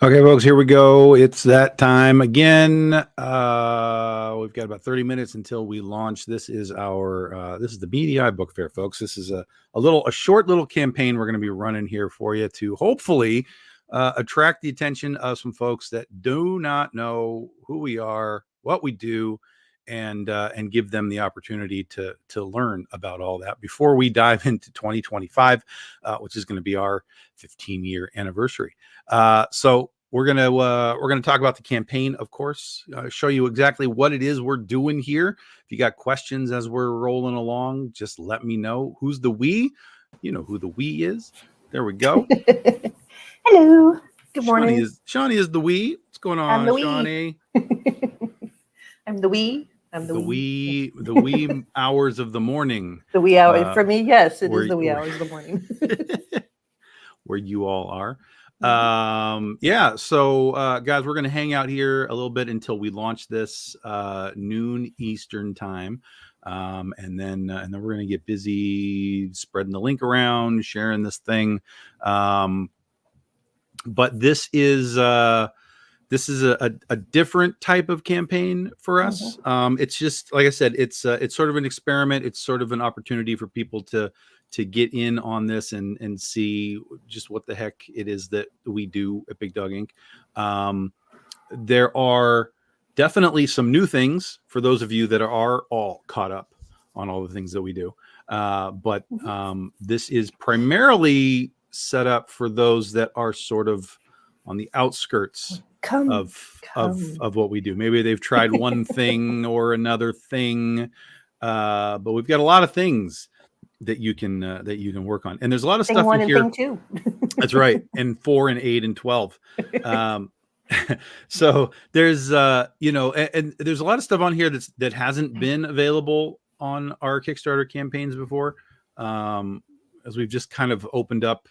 Okay, folks, here we go. It's that time again. We've got about 30 minutes until we launch. This is the Bdi Book Fair, folks. This is a short little campaign we're going to be running here for you to hopefully attract the attention of some folks that do not know who we are, what we do, and give them the opportunity to learn about all that before we dive into 2025, which is going to be our 15-year anniversary. So we're gonna talk about the campaign, of course, show you exactly what it is we're doing here. If you got questions as we're rolling along, just let me know. Who's the we? You know who the we is. There we go. Hello. Good morning. Shawnee is the we. What's going on, I'm the Shawnee? I'm the we. I'm the wee hours of the morning. The wee hour for me, yes, it is the wee hours of the morning. Where you all are. So guys, we're going to hang out here a little bit until we launch this noon Eastern time. And then we're going to get busy spreading the link around, sharing this thing. But this is a different type of campaign for us. It's just, like I said, it's sort of an experiment. It's sort of an opportunity for people to get in on this and see just what the heck it is that we do at Big Dog Inc. There are definitely some new things for those of you that are all caught up on all the things that we do. But this is primarily set up for those that are sort of on the outskirts of what we do. Maybe they've tried one thing or another thing, but we've got a lot of things that you can work on. And there's a lot of thing stuff one in and here. thing two. That's right. And 4 and 8 and 12. So there's and there's a lot of stuff on here that hasn't been available on our Kickstarter campaigns before. As we've just kind of opened up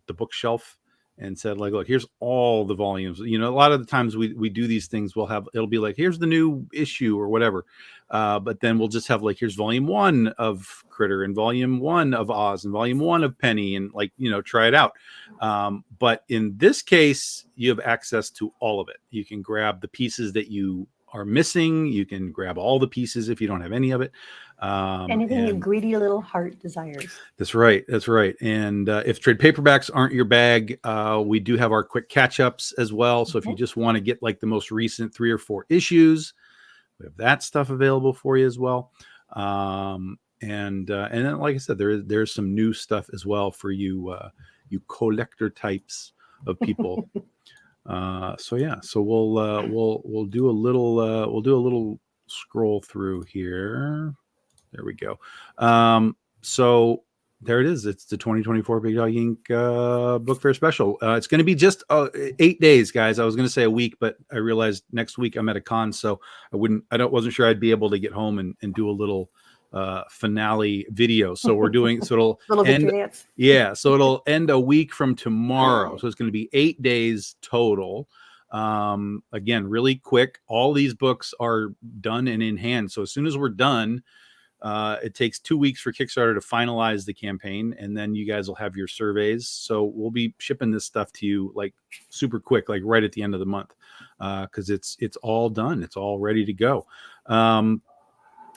the bookshelf and said, like, look, here's all the volumes. A lot of the times we do these things, it'll be like, here's the new issue or whatever. But then we'll just have like, here's volume 1 of Critter and volume 1 of Oz and volume 1 of Penny, and try it out. But in this case, you have access to all of it. You can grab the pieces that you are missing. You can grab all the pieces if you don't have any of it. Anything your greedy little heart desires. That's right. And if trade paperbacks aren't your bag, we do have our quick catch-ups as well. So if you just want to get like the most recent 3 or 4 issues, we have that stuff available for you as well. And then, like I said, there's some new stuff as well for you collector types of people. So we'll do a little scroll through here. There we go. So there it is. It's the 2024 Big Dog Inc. Book Fair special. It's going to be just 8 days, guys. I was going to say a week, but I realized next week I'm at a con, so wasn't sure I'd be able to get home and do a little finale video. So we're doing, so it'll little end, victory dance. Yeah. So it'll end a week from tomorrow. So it's going to be 8 days total. Again, really quick. All these books are done and in hand. So as soon as we're done, it takes 2 weeks for Kickstarter to finalize the campaign, and then you guys will have your surveys. So we'll be shipping this stuff to you like super quick, like right at the end of the month, because it's all done. It's all ready to go.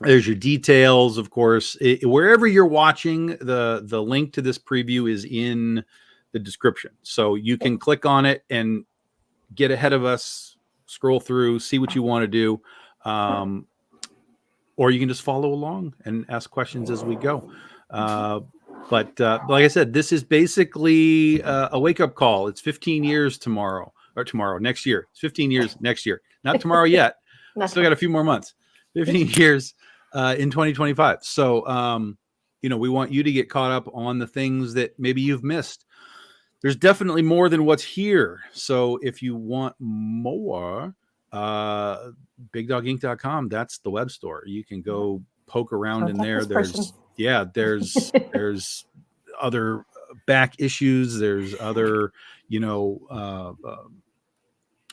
There's your details, of course. Wherever you're watching, the link to this preview is in the description, so you can click on it and get ahead of us, scroll through, see what you want to do. Or you can just follow along and ask questions as we go. But like I said, this is basically a wake-up call. It's 15 years next year. It's 15 years next year. Not tomorrow yet. Still got a few more months. 15 years in 2025. So, we want you to get caught up on the things that maybe you've missed. There's definitely more than what's here. So if you want more, bigdoginc.com, that's the web store. You can go poke around in there. There's other back issues. There's other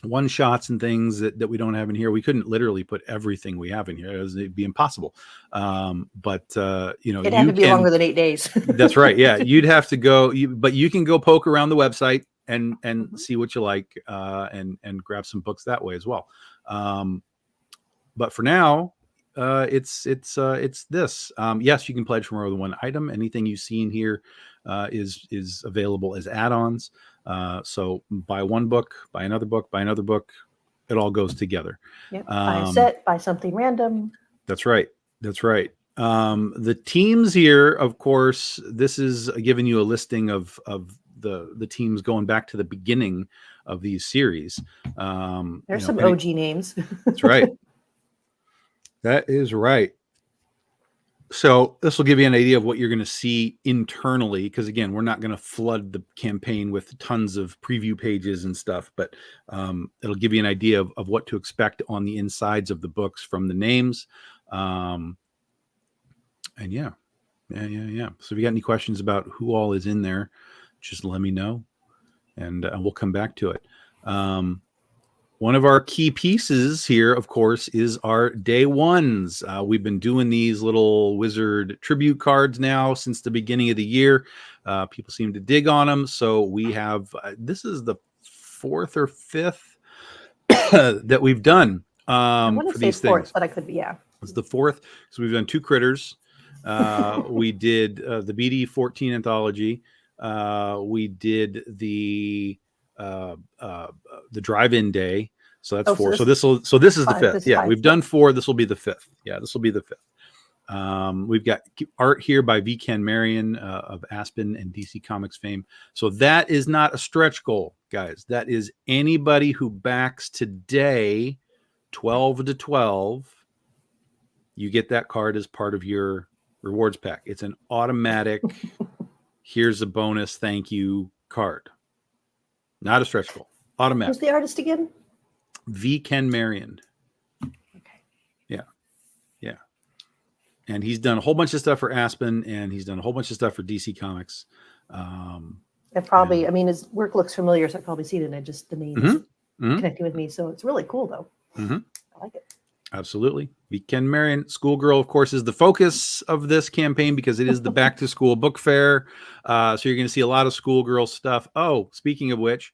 one shots and things that we don't have in here. We couldn't literally put everything we have in here. It'd be impossible. But it had to be longer than 8 days. That's right. Yeah, you'd have to go, but you can go poke around the website and see what you like, and grab some books that way as well. But for now, it's this. Yes, you can pledge for more than one item. Anything you see in here is available as add-ons. So buy one book, buy another book, buy another book. It all goes together. Yep. Buy a set, buy something random. That's right. The teams here, of course, this is giving you a listing of the teams going back to the beginning of these series. There's some OG names. That's right. That is right. So this will give you an idea of what you're going to see internally, because again, we're not going to flood the campaign with tons of preview pages and stuff, but it'll give you an idea of what to expect on the insides of the books from the names. And yeah. So if you got any questions about who all is in there, just let me know, and we'll come back to it. One of our key pieces here, of course, is our day ones. We've been doing these little wizard tribute cards now since the beginning of the year. People seem to dig on them. So we have, this is the 4th or 5th that we've done for these things. But I could be, yeah. It's the 4th. So we've done 2 critters. We did the BD 14 anthology. We did the drive-in day. So that's 4. So this is the 5th. Yeah, we've done 4. This will be the 5th. Yeah, this will be the 5th. We've got art here by V. Ken Marion of Aspen and DC Comics fame. So that is not a stretch goal, guys. That is anybody who backs today, 12 to 12. You get that card as part of your rewards pack. It's an automatic, here's a bonus thank you card. Not a stretch goal. Automatic. Who's the artist again? V. Ken Marion. Okay. Yeah. And he's done a whole bunch of stuff for Aspen, and he's done a whole bunch of stuff for DC Comics. I mean, his work looks familiar, so I've probably seen it. And just the name is connecting with me. So it's really cool, though. I like it. Absolutely. Ken Marion, Schoolgirl, of course, is the focus of this campaign because it is the back to school book fair. So you're going to see a lot of Schoolgirl stuff. Oh, speaking of which,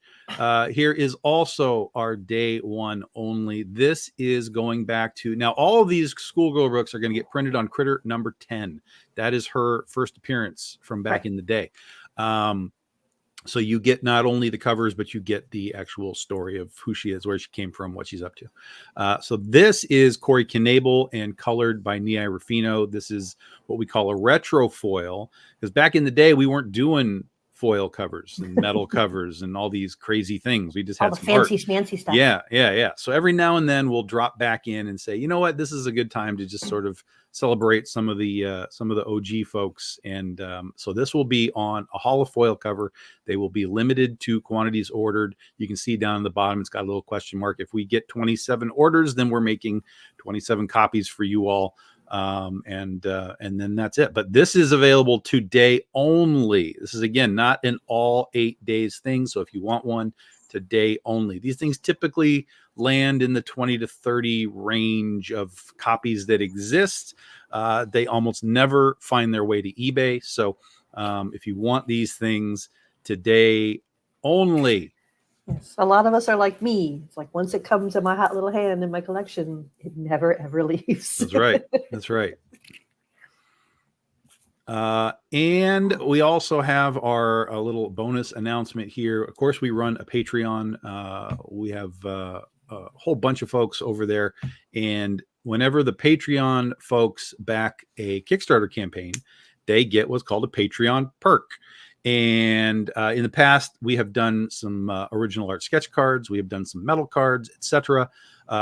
here is also our day one only. This is going back to now. All of these Schoolgirl books are going to get printed on Critter number 10. That is her first appearance from back in the day. So you get not only the covers, but you get the actual story of who she is, where she came from, what she's up to. So this is Corey Knable and colored by Nia Ruffino. This is what we call a retro foil, because back in the day, we weren't doing foil covers and metal covers and all these crazy things. We just all had the some fancy art. schmancy stuff. Yeah. So every now and then we'll drop back in and say, you know what, this is a good time to just sort of celebrate some of the OG folks. And so this will be on a holofoil cover. They will be limited to quantities ordered. You can see down at the bottom, it's got a little question mark. If we get 27 orders, then we're making 27 copies for you all. And then that's it. But this is available today only. This is, again, not an all 8 days thing. So if you want one, today only. These things typically land in the 20 to 30 range of copies that exist. They almost never find their way to eBay. So if you want these things, today only. Yes. A lot of us are like me. It's like once it comes in my hot little hand in my collection, it never ever leaves. That's right. That's right. And we also have our little bonus announcement here. Of course, we run a Patreon. We have a whole bunch of folks over there. And whenever the Patreon folks back a Kickstarter campaign, they get what's called a Patreon perk. And in the past, we have done some original art sketch cards. We have done some metal cards, etc.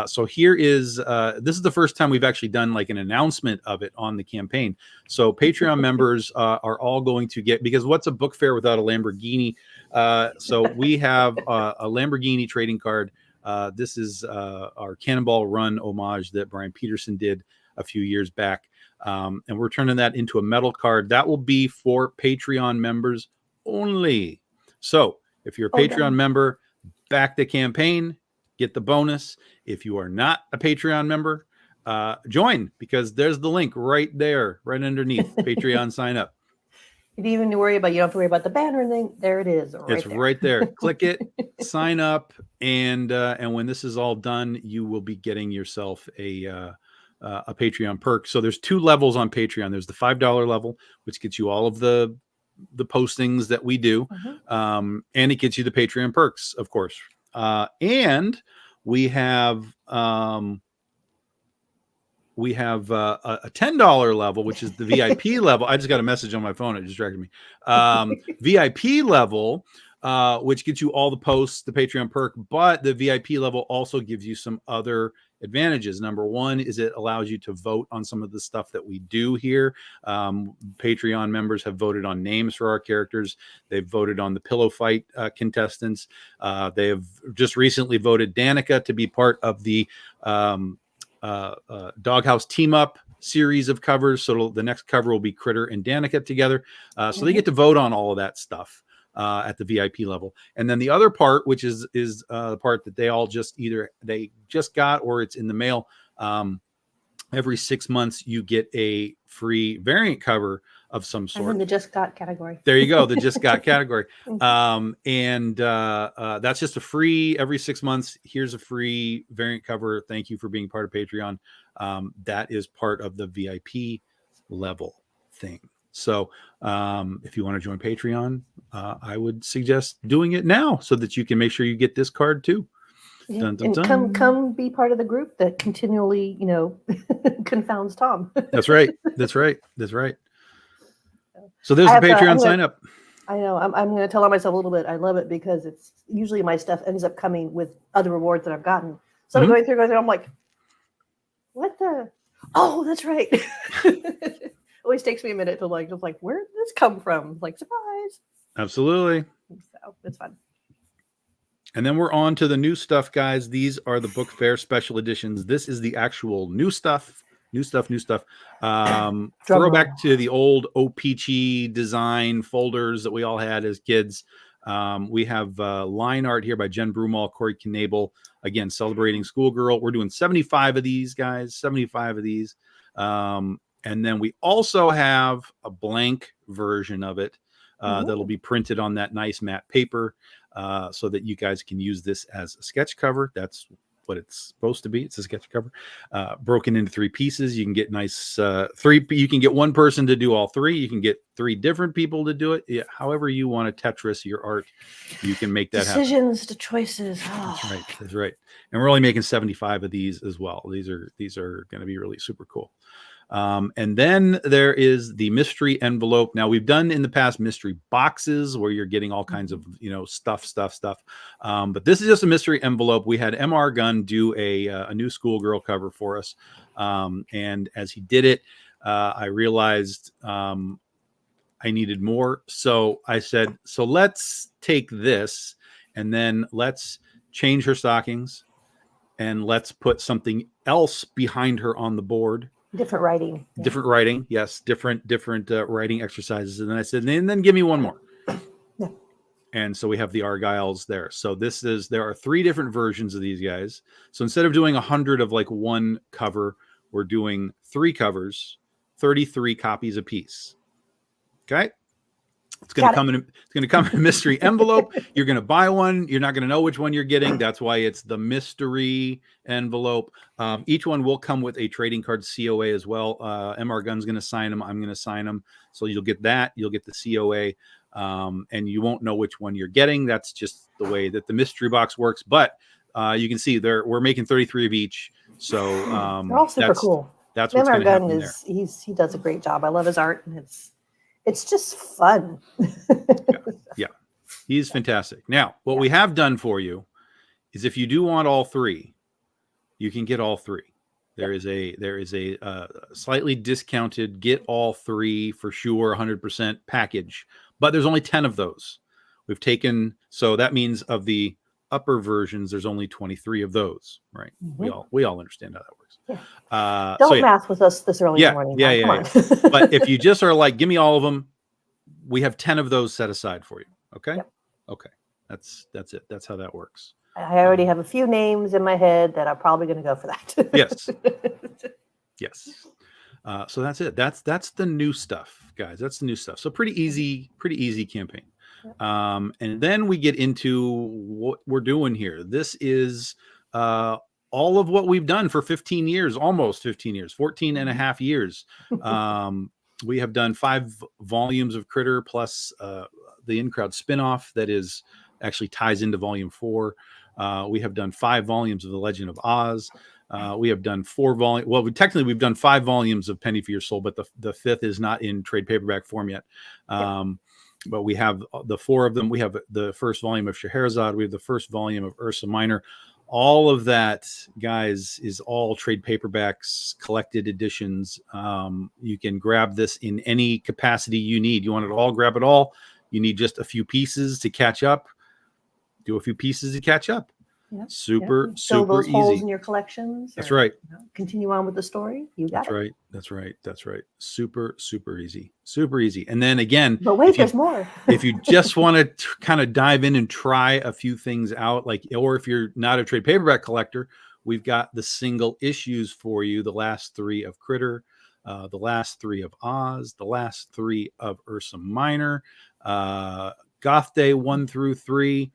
So here is, this is the first time we've actually done like an announcement of it on the campaign. So Patreon members are all going to get, because what's a book fair without a Lamborghini? So we have a Lamborghini trading card. This is our Cannonball Run homage that Brian Peterson did a few years back. And we're turning that into a metal card that will be for Patreon members only. So if you're a Patreon member, back the campaign, get the bonus. If you are not a Patreon member, join, because there's the link right there, right underneath Patreon sign up. You don't even worry about, you don't have to worry about the banner thing. There it is. It's right there. Click it, sign up. And when this is all done, you will be getting yourself a Patreon perk. So there's 2 levels on Patreon. There's the $5 level, which gets you all of the postings that we do. And it gets you the Patreon perks, of course. And we have a $10 level, which is the VIP level. I just got a message on my phone. It distracted me. VIP level, which gets you all the posts, the Patreon perk, but the VIP level also gives you some other advantages. Number one is it allows you to vote on some of the stuff that we do here. Patreon members have voted on names for our characters. They've voted on the pillow fight contestants. They have just recently voted Danica to be part of the Doghouse Team Up series of covers. So the next cover will be Critter and Danica together. So they get to vote on all of that stuff at the VIP level. And then the other part, which is the part that they all just either they just got or it's in the mail. Every 6 months, you get a free variant cover of some sort. I'm in the just got category. There you go, the just got category. And that's just a free, every 6 months, here's a free variant cover. Thank you for being part of Patreon. That is part of the VIP level thing. So if you want to join Patreon, I would suggest doing it now so that you can make sure you get this card too. Yeah. Dun, dun, dun. And come be part of the group that continually, confounds Tom. That's right. So there's the Patreon sign up. I know. I'm going to tell on myself a little bit. I love it because it's usually my stuff ends up coming with other rewards that I've gotten. So I'm going through, I'm like, what the? Oh, that's right. always takes me a minute to just where did this come from? Like, surprise. Absolutely. So it's fun. And then we're on to the new stuff, guys. These are the Book Fair special editions. This is the actual new stuff. Throwback to the old OPG design folders that we all had as kids. We have line art here by Jen Broomall, Corey Knable. Again, celebrating Schoolgirl. We're doing 75 of these, guys. 75 of these. And then we also have a blank version of it that'll be printed on that nice matte paper so that you guys can use this as a sketch cover. That's what it's supposed to be. It's a sketch cover broken into 3 pieces. You can get nice you can get one person to do all 3. You can get 3 different people to do it. Yeah, however you want to Tetris your art, you can make that happen. Decisions to choices. Oh. That's right. And we're only making 75 of these as well. These are going to be really super cool. And then there is the mystery envelope. Now, we've done in the past mystery boxes where you're getting all kinds of, stuff. But this is just a mystery envelope. We had MR Gunn do a new Schoolgirl cover for us. And as he did it, I realized I needed more. So I said, so let's take this and then let's change her stockings and let's put something else behind her on the board. Different writing. Yeah. Different writing. Yes. Different writing exercises. And then I said, and then give me one more. Yeah. And so we have the Argyles there. So there are 3 different versions of these guys. So instead of doing 100 of one cover, we're doing 3 covers, 33 copies a piece. Okay. It's going to come in a mystery envelope. You're going to buy one. You're not going to know which one you're getting. That's why it's the mystery envelope. Each one will come with a trading card COA as well. MR Gunn's going to sign them. I'm going to sign them. So you'll get that. You'll get the COA. And you won't know which one you're getting. That's just the way that the mystery box works. But you can see we're making 33 of each. So they're all super cool. That's what's going to happen there. He does a great job. I love his art, and it's just fun. Yeah. He's fantastic. Now, what we have done for you is if you do want all 3, you can get all 3. There is a slightly discounted get all 3 for sure 100% package, but there's only 10 of those. We've taken, so that means of the upper versions, there's only 23 of those, right? Mm-hmm. We all understand how that works. Yeah. Don't math with us this early in the morning. Yeah. But if you just are like, give me all of them, we have 10 of those set aside for you. Okay. Yep. Okay. That's it. That's how that works. I already have a few names in my head that are probably going to go for that. Yes. Yes. So that's it. That's the new stuff, guys. That's the new stuff. So pretty easy campaign. And then we get into what we're doing here. This is all of what we've done for 15 years, almost 15 years, 14 and a half years. We have done 5 volumes of Critter plus the In-Crowd spinoff that is actually ties into volume 4. We have done 5 volumes of The Legend of Oz. We have done 4 volumes. Well, we've done 5 volumes of Penny for Your Soul, but the 5th is not in trade paperback form yet. But we have the 4 of them. We have the first volume of Scheherazade. We have the first volume of Ursa Minor. All of that, guys, is all trade paperbacks, collected editions. You can grab this in any capacity you need. You want it all, grab it all. You need just a few pieces to catch up. Do a few pieces to catch up. Yep. Super Fill those easy. Holes in your collections. That's right. Continue on with the story. You got it. That's right. Super easy. And then again, but wait, there's more. If you just want to kind of dive in and try a few things out, or if you're not a trade paperback collector, we've got the single issues for you. The last 3 of Critter, the last 3 of Oz, the last 3 of Ursa Minor, Goth Day 1 through 3.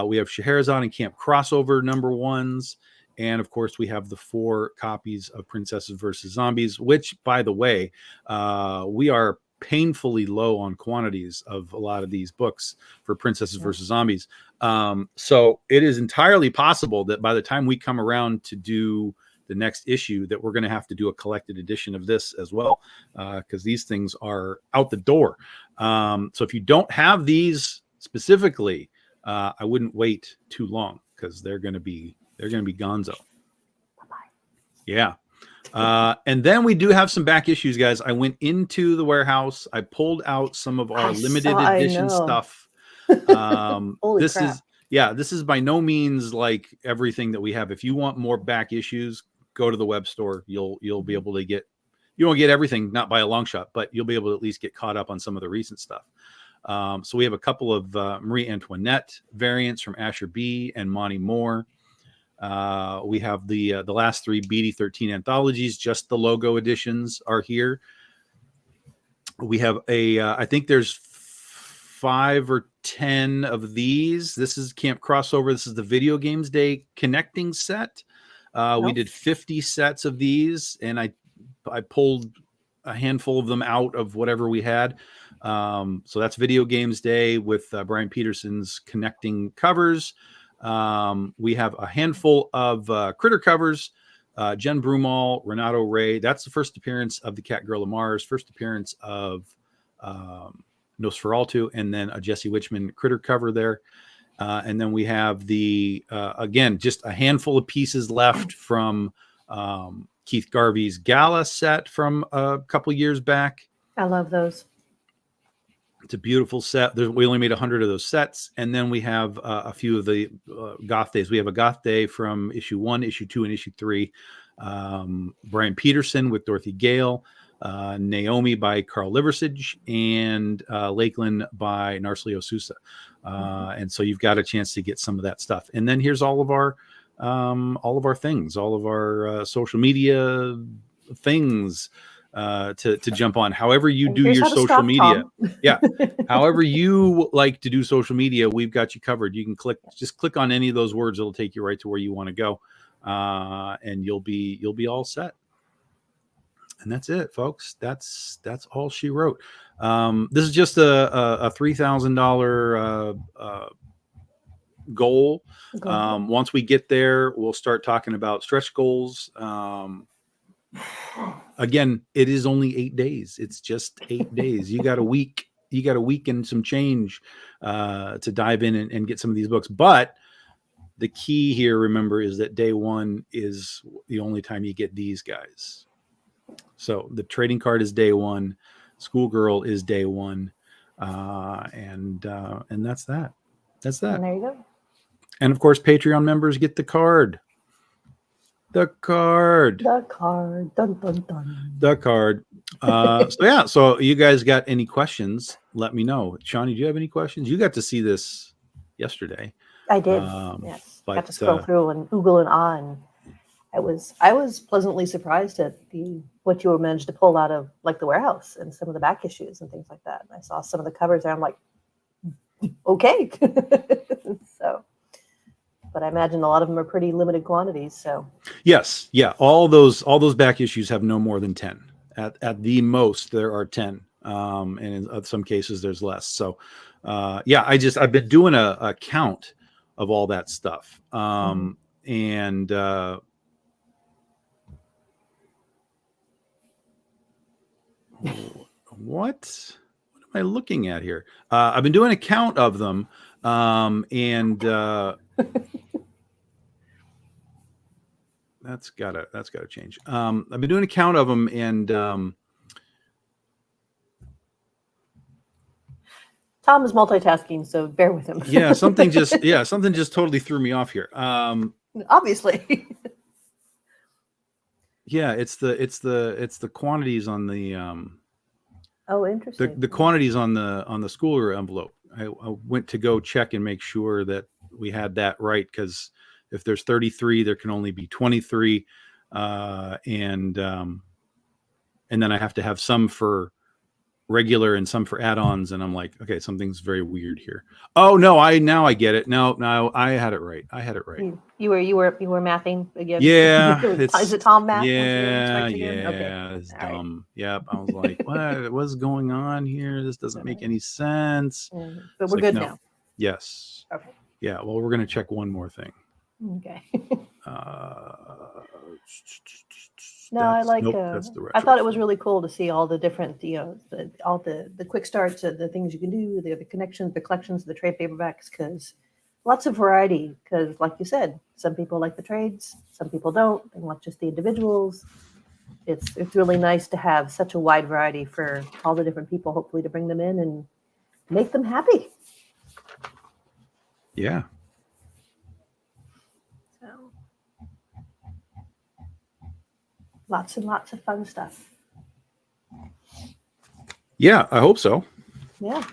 We have Scheherazade and Camp Crossover number 1s. And of course, we have the 4 copies of Princesses versus Zombies, which, by the way, we are painfully low on quantities of a lot of these books for Princesses versus Zombies. So it is entirely possible that by the time we come around to do the next issue, that we're going to have to do a collected edition of this as well, because these things are out the door. So if you don't have these specifically, I wouldn't wait too long, because they're going to be gonzo. Bye-bye. Yeah. And then we do have some back issues, guys. I went into the warehouse. I pulled out some of our limited edition stuff. Holy this crap. this is by no means like everything that we have. If you want more back issues, go to the web store. You'll be able to get, you won't get everything, not by a long shot, but you'll be able to at least get caught up on some of the recent stuff. So we have a couple of Marie Antoinette variants from Asher B and Monty Moore. We have the last 3 Bdi 13 anthologies. Just the logo editions are here. We have I think there's 5 or 10 of these. This is Camp Crossover. This is the Video Games Day connecting set. We did 50 sets of these, and I pulled a handful of them out of whatever we had. So that's Video Games Day with Brian Peterson's connecting covers. We have a handful of Critter covers. Jen Broomall, Renato Ray. That's the first appearance of the Cat Girl of Mars, first appearance of Nosferatu, and then a Jesse Witchman Critter cover there. And then we have the, again, just a handful of pieces left from Keith Garvey's Gala set from a couple years back. I love those. It's a beautiful set. We only made 100 of those sets. And then we have a few of the Goth Days. We have a Goth Day from issue 1, issue 2, and issue 3. Brian Peterson with Dorothy Gale, Naomi by Carl Liversidge, and Lakeland by Narcelio Sousa. And so you've got a chance to get some of that stuff. And then here's all of our things, all of our social media things to jump on. However you do your social media. Yeah. However you like to do social media, we've got you covered. You can just click on any of those words. It'll take you right to where you want to go. And you'll be all set. And that's it, folks. That's all she wrote. This is just a $3,000 goal. Once we get there, we'll start talking about stretch goals. Again, it is only 8 days. It's just 8 days. You got a week. You got a week and some change to dive in and get some of these books. But the key here, remember, is that day 1 is the only time you get these guys. So the trading card is day 1, Schoolgirl is day 1, and that's that. That's that. And there you go. And of course, Patreon members get the card. The card. Dun, dun, dun. The card. So you guys got any questions? Let me know. Shawnee, do you have any questions? You got to see this yesterday. I did. Yes. Got to scroll through and Google and on. I was pleasantly surprised at what you managed to pull out of like the warehouse and some of the back issues and things like that. And I saw some of the covers there. I'm like, okay. So, but I imagine a lot of them are pretty limited quantities. So yes, yeah, all those back issues have no more than 10. At the most, there are 10, and in some cases there's less. So, yeah, I've been doing a count of all that stuff, and. What am I looking at here? I've been doing a count of them, and that's gotta change. I've been doing a count of them, and Tom is multitasking, so bear with him. yeah, something just totally threw me off here. Obviously. Yeah, it's the quantities on the oh, interesting. The quantities on the Schooler envelope. I went to go check and make sure that we had that right, because if there's 33, there can only be 23, and then I have to have some for regular and some for add-ons, and I'm like, okay, something's very weird here. Oh no, now I get it. No, I had it right. You were mathing again. Yeah. Is it Tom math? Yeah. Okay. It's dumb. Right. Yep. I was like, what's going on here? This doesn't make any sense. But we're good now. Yes. Okay. Yeah. Well, we're going to check one more thing. Okay. No, I like. I thought it was really cool to see all the different, all the quick starts, the things you can do, the connections, the collections, the trade paperbacks, because lots of variety. Because, like you said, some people like the trades, some people don't, and like just the individuals. it's really nice to have such a wide variety for all the different people, hopefully to bring them in and make them happy. Yeah. So, lots and lots of fun stuff. Yeah, I hope so. Yeah.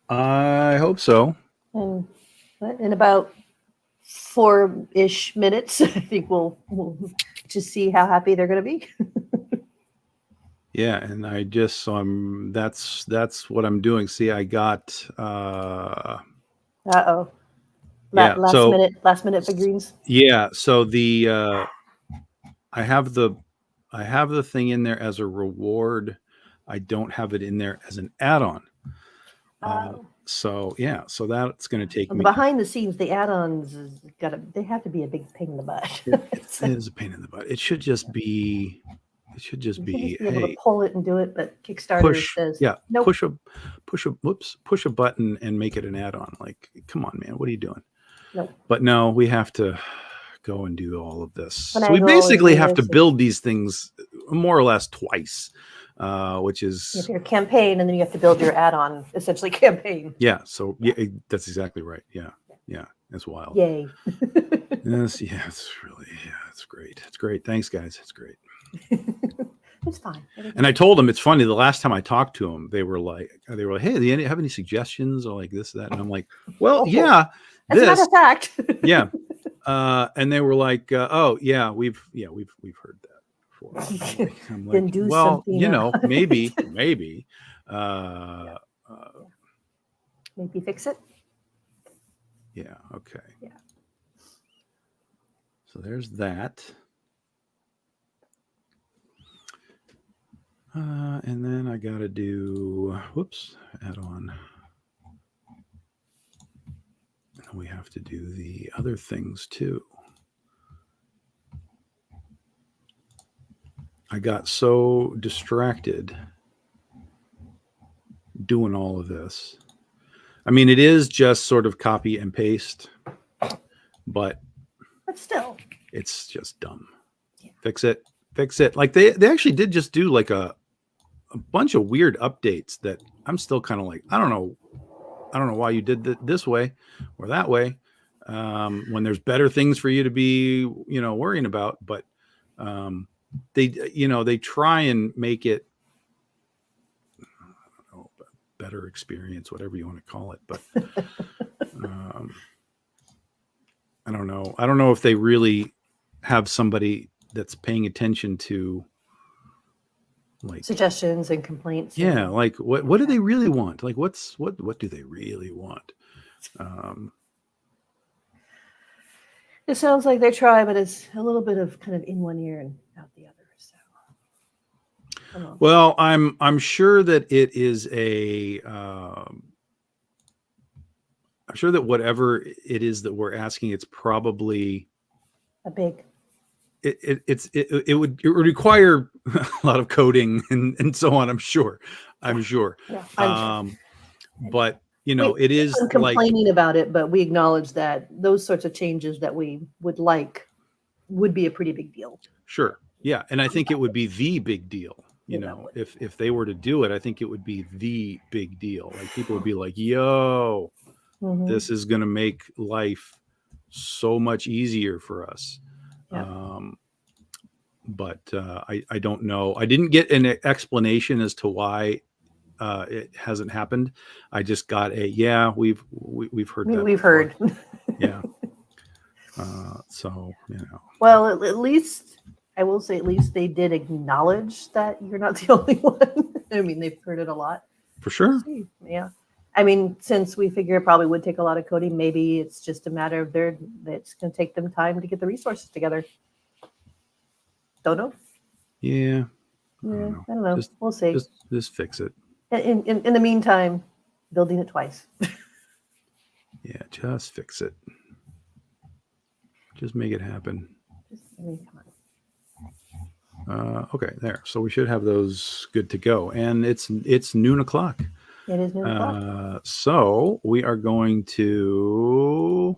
I hope so. And in about 4-ish minutes, I think we'll just see how happy they're going to be. Yeah, and I just that's what I'm doing. See, I got Uh-oh. Yeah, Last minute figurines. Yeah, so the I have the thing in there as a reward. I don't have it in there as an add-on. So yeah, so that's going to take me behind the scenes. The add-ons they have to be a big pain in the butt. It is a pain in the butt. It should just be. It should just be. Able Hey, to pull it and do it, but Kickstarter says nope. push a button and make it an add-on. Like, come on, man, what are you doing? Nope. But no, we have to go and do all of this. So we basically have to build these things more or less twice, which is your campaign, and then you have to build your add-on, essentially campaign. Yeah. So yeah, that's exactly right. Yeah. Yeah. It's wild. Yay. Yes. Yeah. It's really. Yeah. It's great. It's great. Thanks, guys. It's great. It's fine. And I told them, it's funny. The last time I talked to them, they were like, "Hey, do you have any suggestions or like this, that?" And I'm like, "Well, yeah, as a matter of fact, yeah." And they were like, "Oh, yeah, we've heard that before." I'm like, then do well, something. you know, maybe, maybe fix it. Yeah. Okay. Yeah. So there's that. And then I got to do, add on. And we have to do the other things too. I got so distracted doing all of this. I mean, it is just sort of copy and paste, but still, it's just dumb. Yeah. Fix it. Like they actually did just do like a bunch of weird updates that I'm still kind of like, I don't know why you did this way or that way, when there's better things for you to be, worrying about. But they try and make it, I don't know, a better experience, whatever you want to call it. But I don't know. I don't know if they really have somebody that's paying attention to like suggestions and complaints. Yeah, like what do they really want? Like what do they really want? It sounds like they try, but it's a little bit of kind of in one ear and out the other. So, well, I'm sure that it is I'm sure that whatever it is that we're asking, it's probably a big. It would require a lot of coding and so on. I'm sure. Yeah, I'm sure. But it is complaining about it, but we acknowledge that those sorts of changes that we would be a pretty big deal. Sure. Yeah. And I think it would be the big deal. If they were to do it, I think it would be the big deal. Like people would be like, yo, this is going to make life so much easier for us. Yeah. But I don't know. I didn't get an explanation as to why it hasn't happened. I just got we've heard that. We've heard. Yeah. So Well, at least I will say, at least they did acknowledge that you're not the only one. I mean, they've heard it a lot. For sure. Yeah. I mean, since we figure it probably would take a lot of coding, maybe it's just a matter of it's going to take them time to get the resources together. Don't know. Yeah. I don't know. We'll see. Just fix it. In the meantime, building it twice. Yeah, just fix it. Just make it happen. Okay, there. So we should have those good to go, and it's noon o'clock. It is noon o'clock. So we are going to,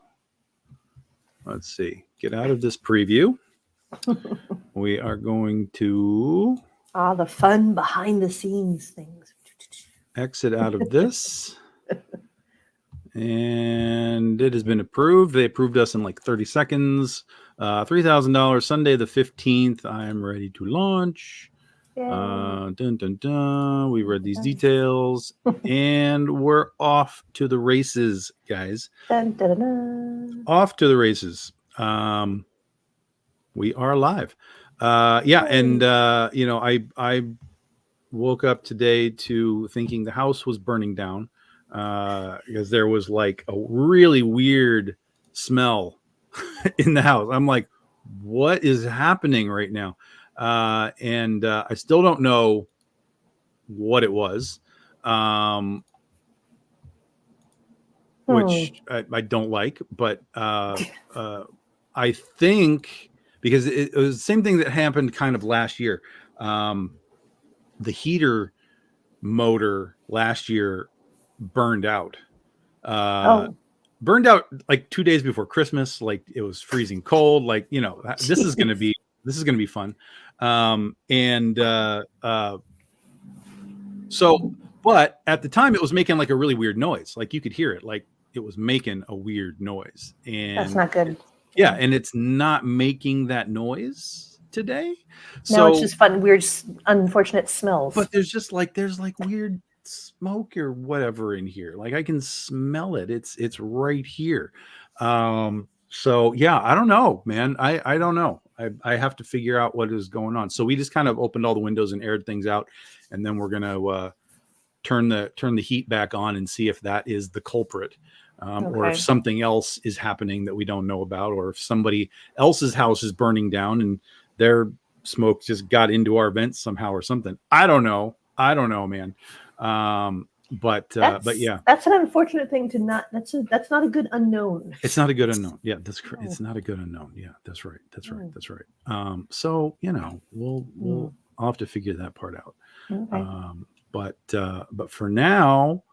let's see, get out of this preview. We are going to the fun behind the scenes things. exit out of this. And it has been approved. They approved us in like 30 seconds. $3,000 Sunday the 15th. I'm ready to launch. Dun, dun, dun. We read these details and we're off to the races, guys. Dun, dun, dun, dun. Off to the races. We are live. Yeah. And, I woke up today to thinking the house was burning down because there was like a really weird smell in the house. I'm like, what is happening right now? And I still don't know what it was, which I don't like, but I think because it was the same thing that happened kind of last year. The heater motor last year burned out. Burned out like 2 days before Christmas. Like it was freezing cold. Like, this is going to be fun. So, but at the time it was making like a really weird noise. Like you could hear it, like it was making a weird noise. And that's not good. Yeah. And it's not making that noise today. No, it's just fun, weird, unfortunate smells. But there's weird smoke or whatever in here. Like I can smell it. It's right here. So yeah, I don't know, man. I don't know. I have to figure out what is going on. So we just kind of opened all the windows and aired things out, and then we're gonna turn the heat back on and see if that is the culprit. Or if something else is happening that we don't know about, or if somebody else's house is burning down and their smoke just got into our vents somehow or something. I don't know, man. But yeah, that's an unfortunate thing to not. That's not a good unknown. It's not a good unknown. Yeah, that's correct. It's not a good unknown. Yeah, that's right. That's right. So I'll have to figure that part out. Okay. But for now,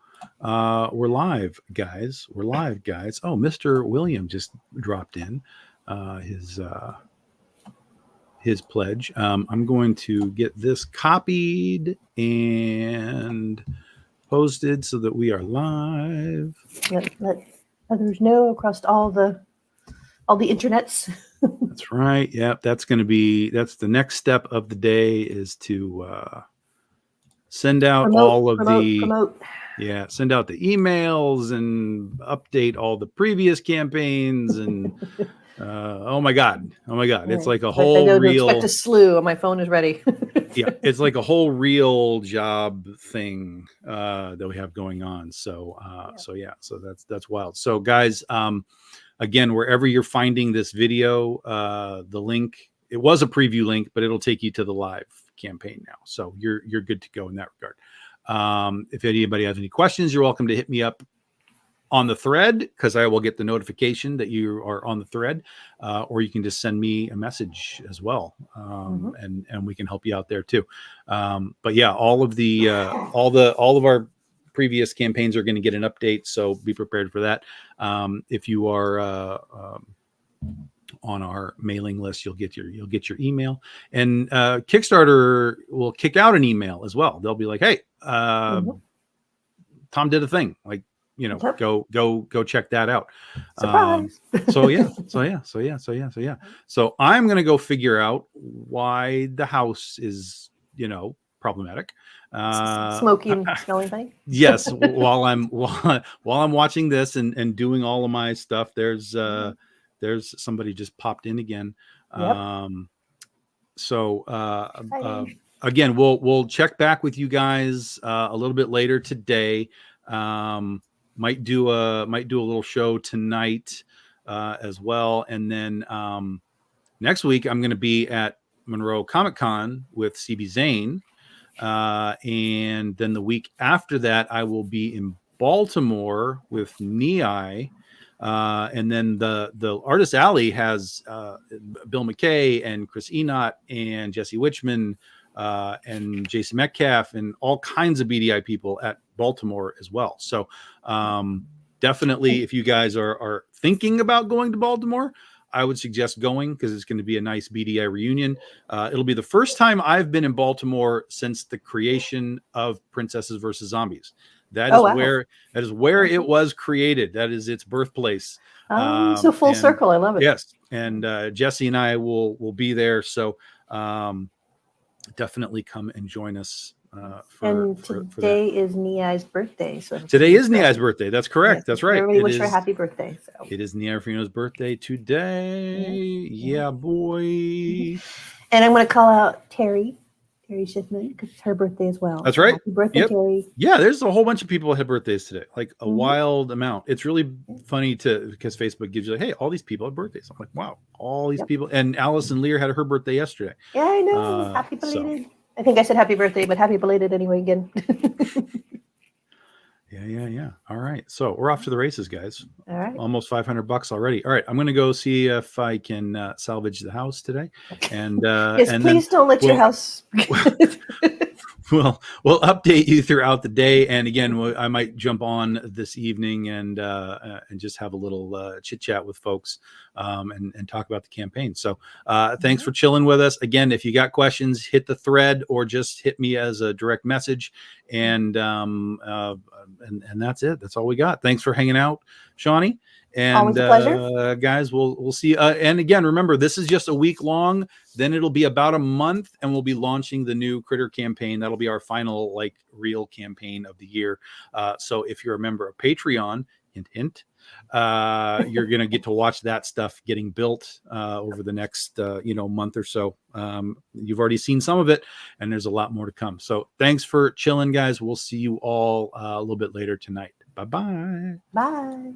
we're live, guys. Oh, Mr. William just dropped in his pledge. I'm going to get this copied and posted so that we are live. Let others know across all the internets. That's right. Yep. That's the next step of the day is to send out promote. Yeah, send out the emails and update all the previous campaigns and oh my god, it's like a whole reel. Expect a slew. My phone is ready. Yeah, it's like a whole real job thing that we have going on. So that's wild. So guys, again, wherever you're finding this video, the link, it was a preview link, but it'll take you to the live campaign now. So you're good to go in that regard. If anybody has any questions, you're welcome to hit me up on the thread, because I will get the notification that you are on the thread, or you can just send me a message as well, and we can help you out there too. But yeah, all of our previous campaigns are going to get an update, so be prepared for that. If you are on our mailing list, you'll get your email, and Kickstarter will kick out an email as well. They'll be like, hey, Tom did a thing, like, go check that out. Surprise. So I'm going to go figure out why the house is, problematic. Smoky and smelling thing. Yes. while I'm watching this and doing all of my stuff, there's somebody just popped in again. Yep. Again, we'll check back with you guys a little bit later today. Might do a little show tonight as well, and then next week I'm going to be at Monroe Comic Con with CB Zane, and then the week after that I will be in Baltimore with Nei, and then the Artist Alley has Bill McKay and Chris Enott and Jesse Wichman and Jason Metcalf and all kinds of BDI people at Baltimore as well. So definitely, if you guys are thinking about going to Baltimore, I would suggest going because it's going to be a nice BDI reunion. It'll be the first time I've been in Baltimore since the creation of Princesses versus Zombies. That is where it was created. That is its birthplace. So full circle. I love it. Yes, and Jesse and I will be there. So definitely come and join us. Today is Niai's birthday. So today is Niai's birthday. That's correct. Yes, that's right. Everybody wish her a happy birthday. So it is Nia Farino's birthday today. Yeah, boy. And I'm going to call out Terry Schiffman, because it's her birthday as well. That's right. Happy birthday, Terry. Yeah, there's a whole bunch of people that had birthdays today, like a wild amount. It's really funny because Facebook gives you like, hey, all these people have birthdays. I'm like, wow, all these people. And Allison Lear had her birthday yesterday. Yeah, I know. Happy belated. So. I think I said happy birthday, but happy belated anyway again. Yeah. All right. So we're off to the races, guys. All right. Almost $500 already. All right. I'm going to go see if I can salvage the house today. And yes, and please don't let your house. We'll update you throughout the day. And again, I might jump on this evening and just have a little chit chat with folks and talk about the campaign. So thanks for chilling with us. Again, if you got questions, hit the thread or just hit me as a direct message. And that's it. That's all we got. Thanks for hanging out, Shawnee. And always a pleasure. Guys, we'll see. And again, remember, this is just a week long. Then it'll be about a month, and we'll be launching the new Critter campaign. That'll be our final, real campaign of the year. So if you're a member of Patreon, hint, you're gonna get to watch that stuff getting built over the next month or so. You've already seen some of it, and there's a lot more to come. So thanks for chilling, guys. We'll see you all a little bit later tonight. Bye-bye. Bye.